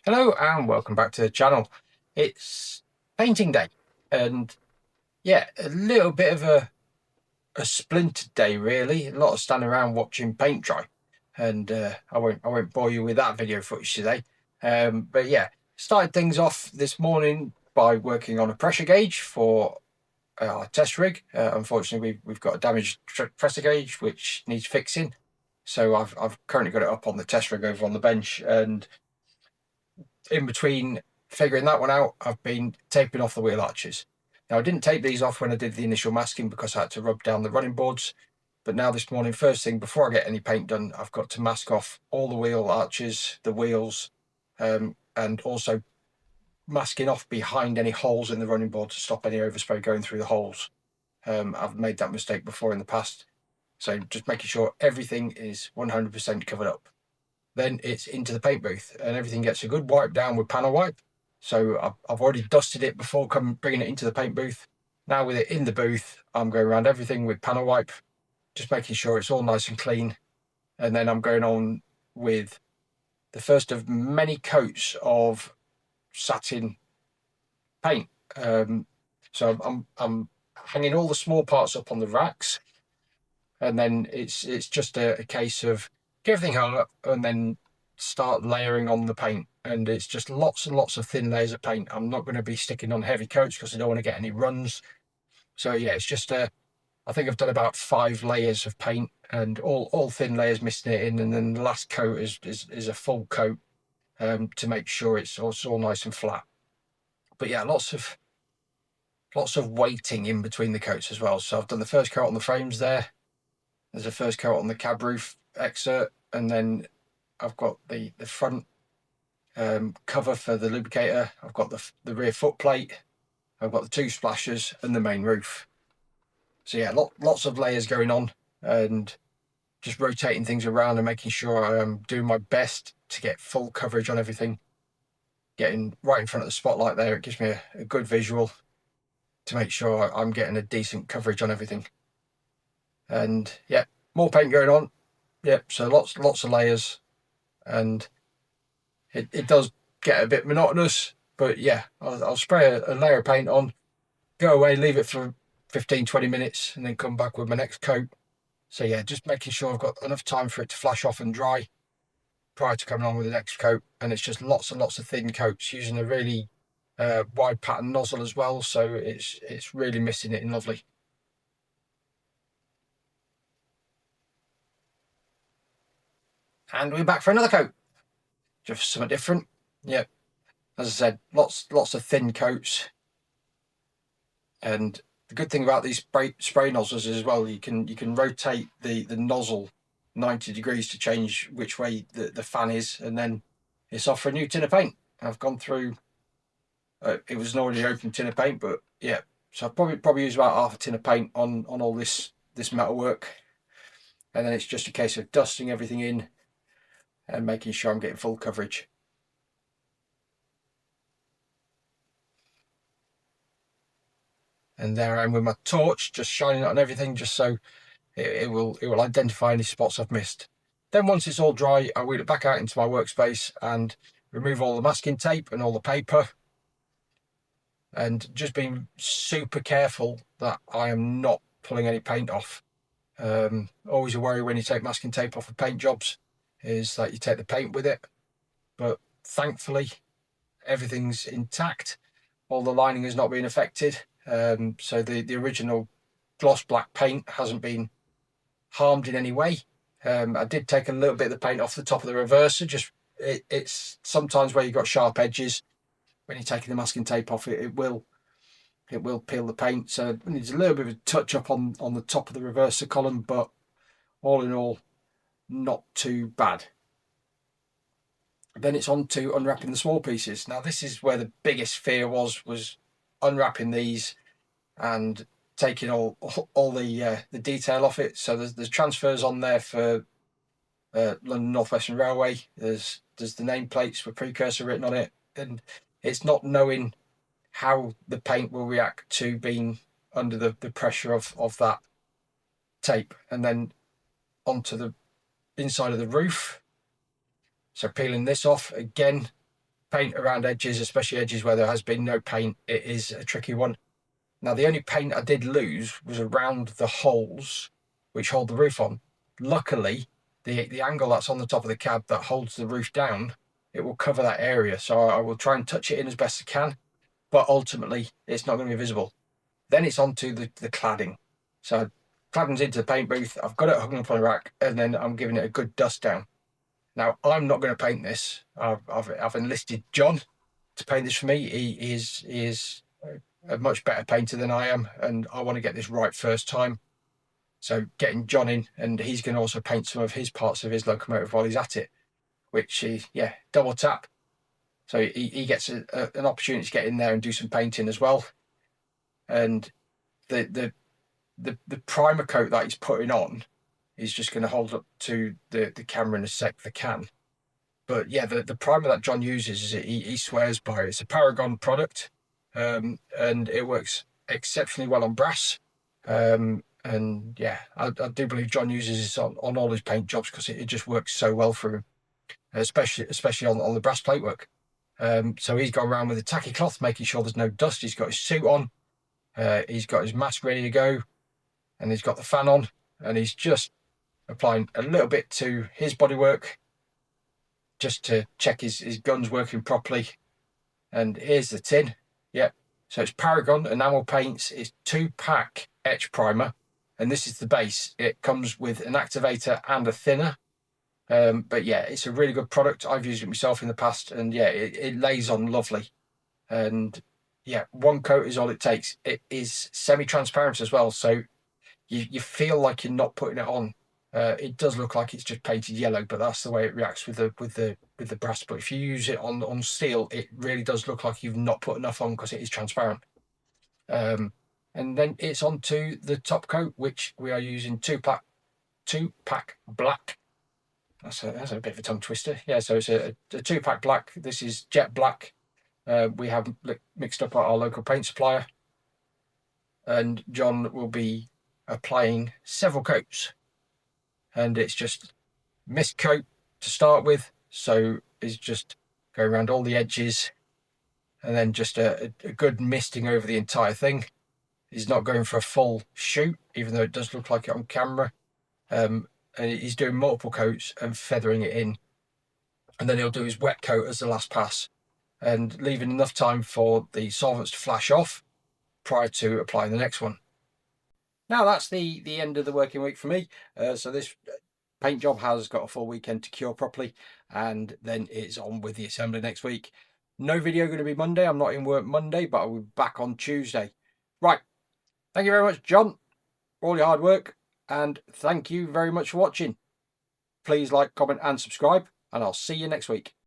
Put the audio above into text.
Hello and welcome back to the channel. It's painting day, and yeah, a little bit of a splintered day really. A lot of standing around watching paint dry, and I won't bore you with that video footage today. But yeah, started things off this morning by working on a pressure gauge for our test rig. Unfortunately, we've got a damaged pressure gauge which needs fixing, so I've currently got it up on the test rig over on the bench, and in between figuring that one out, I've been taping off the wheel arches. Now, I didn't tape these off when I did the initial masking because I had to rub down the running boards. But now this morning, first thing, before I get any paint done, I've got to mask off all the wheel arches, the wheels, and also masking off behind any holes in the running board to stop any overspray going through the holes. I've made that mistake before in the past. So just making sure everything is 100% covered up. Then it's into the paint booth and everything gets a good wipe down with panel wipe. So I've already dusted it before bringing it into the paint booth. Now with it in the booth, I'm going around everything with panel wipe, just making sure it's all nice and clean. And then I'm going on with the first of many coats of satin paint. So I'm hanging all the small parts up on the racks, and then it's just a case of get everything hung up and then start layering on the paint. And it's just lots and lots of thin layers of paint. I'm not going to be sticking on heavy coats because I don't want to get any runs. So yeah, it's just I think I've done about 5 layers of paint, and all thin layers mixing it in, and then the last coat is a full coat to make sure it's all nice and flat. But yeah, lots of weighting in between the coats as well. So I've done the first coat on the frames there. There's a first coat on the cab roof exert, and then I've got the front cover for the lubricator. I've got the rear foot plate. I've got the 2 splashers and the main roof. So yeah, lots of layers going on, and just rotating things around and making sure I'm doing my best to get full coverage on everything. Getting right in front of the spotlight there, it gives me a good visual to make sure I'm getting a decent coverage on everything. And yeah, more paint going on. Yep, so lots of layers, and it does get a bit monotonous, but yeah, I'll spray a layer of paint on, go away, leave it for 15-20 minutes, and then come back with my next coat. So yeah, just making sure I've got enough time for it to flash off and dry prior to coming on with the next coat. And it's just lots and lots of thin coats, using a really wide pattern nozzle as well, so it's really missing it in lovely. And we're back for another coat, just something different. Yep, as I said, lots of thin coats. And the good thing about these spray nozzles is as well, you can rotate the nozzle 90 degrees to change which way the fan is, and then it's off for a new tin of paint. I've gone through, it was an already open tin of paint, but yeah, so I've probably used about half a tin of paint on all this metal work, and then it's just a case of dusting everything in and making sure I'm getting full coverage. And there I am with my torch, just shining it on everything, just so it will identify any spots I've missed. Then once it's all dry, I wheel it back out into my workspace and remove all the masking tape and all the paper, and just being super careful that I am not pulling any paint off. Always a worry when you take masking tape off of paint jobs is that you take the paint with it, but thankfully everything's intact. All the lining has not been affected, so the original gloss black paint hasn't been harmed in any way. I did take a little bit of the paint off the top of the reverser. Just it's sometimes where you've got sharp edges, when you're taking the masking tape off, it will peel the paint, so it needs a little bit of a touch up on the top of the reverser column, but all in all, not too bad. Then it's on to unwrapping the small pieces. Now this is where the biggest fear was unwrapping these and taking all the detail off it. So there's transfers on there for London North Western Railway. There's the nameplates with Precursor written on it, and it's not knowing how the paint will react to being under the pressure of that tape. And then onto the inside of the roof. So peeling this off again, paint around edges, especially edges where there has been no paint, it is a tricky one. Now, the only paint I did lose was around the holes which hold the roof on. Luckily, the angle that's on the top of the cab that holds the roof down, it will cover that area. So I will try and touch it in as best I can, but ultimately it's not going to be visible. Then it's onto the cladding. So cladding's into the paint booth. I've got it hung up on a rack, and then I'm giving it a good dust down. Now, I'm not going to paint this. I've enlisted John to paint this for me. He is a much better painter than I am, and I want to get this right first time. So getting John in, and he's going to also paint some of his parts of his locomotive while he's at it, which is, yeah, double tap. So he gets an opportunity to get in there and do some painting as well. And the primer coat that he's putting on is just going to hold up to the camera in a sec if I can. But yeah, the primer that John uses, he swears by it. It's a Paragon product, and it works exceptionally well on brass. And yeah, I do believe John uses this on all his paint jobs because it just works so well for him, especially on the brass platework. So he's gone around with a tacky cloth, making sure there's no dust. He's got his suit on, he's got his mask ready to go, and he's got the fan on, and he's just applying a little bit to his bodywork just to check his guns working properly. And here's the tin. Yep. So it's Paragon enamel paints. It's 2-pack etch primer, and this is the base. It comes with an activator and a thinner. But yeah, it's a really good product. I've used it myself in the past, and yeah, it lays on lovely. And yeah, one coat is all it takes. It is semi-transparent as well, so you feel like you're not putting it on. It does look like it's just painted yellow, but that's the way it reacts with the brass. But if you use it on steel, it really does look like you've not put enough on because it is transparent. And then it's onto the top coat, which we are using 2-pack black. That's a bit of a tongue twister. Yeah, so it's a 2-pack black. This is jet black. We have mixed up our local paint supplier, and John will be applying several coats. And it's just mist coat to start with, so it's just going around all the edges, and then just a good misting over the entire thing. He's not going for a full shoot, even though it does look like it on camera. And he's doing multiple coats and feathering it in, and then he'll do his wet coat as the last pass, and leaving enough time for the solvents to flash off prior to applying the next one. Now that's the end of the working week for me. So this paint job has got a full weekend to cure properly, and then it's on with the assembly next week. No video going to be Monday. I'm not in work Monday, but I'll be back on Tuesday. Right. Thank you very much, John, for all your hard work, and thank you very much for watching. Please like, comment and subscribe, and I'll see you next week.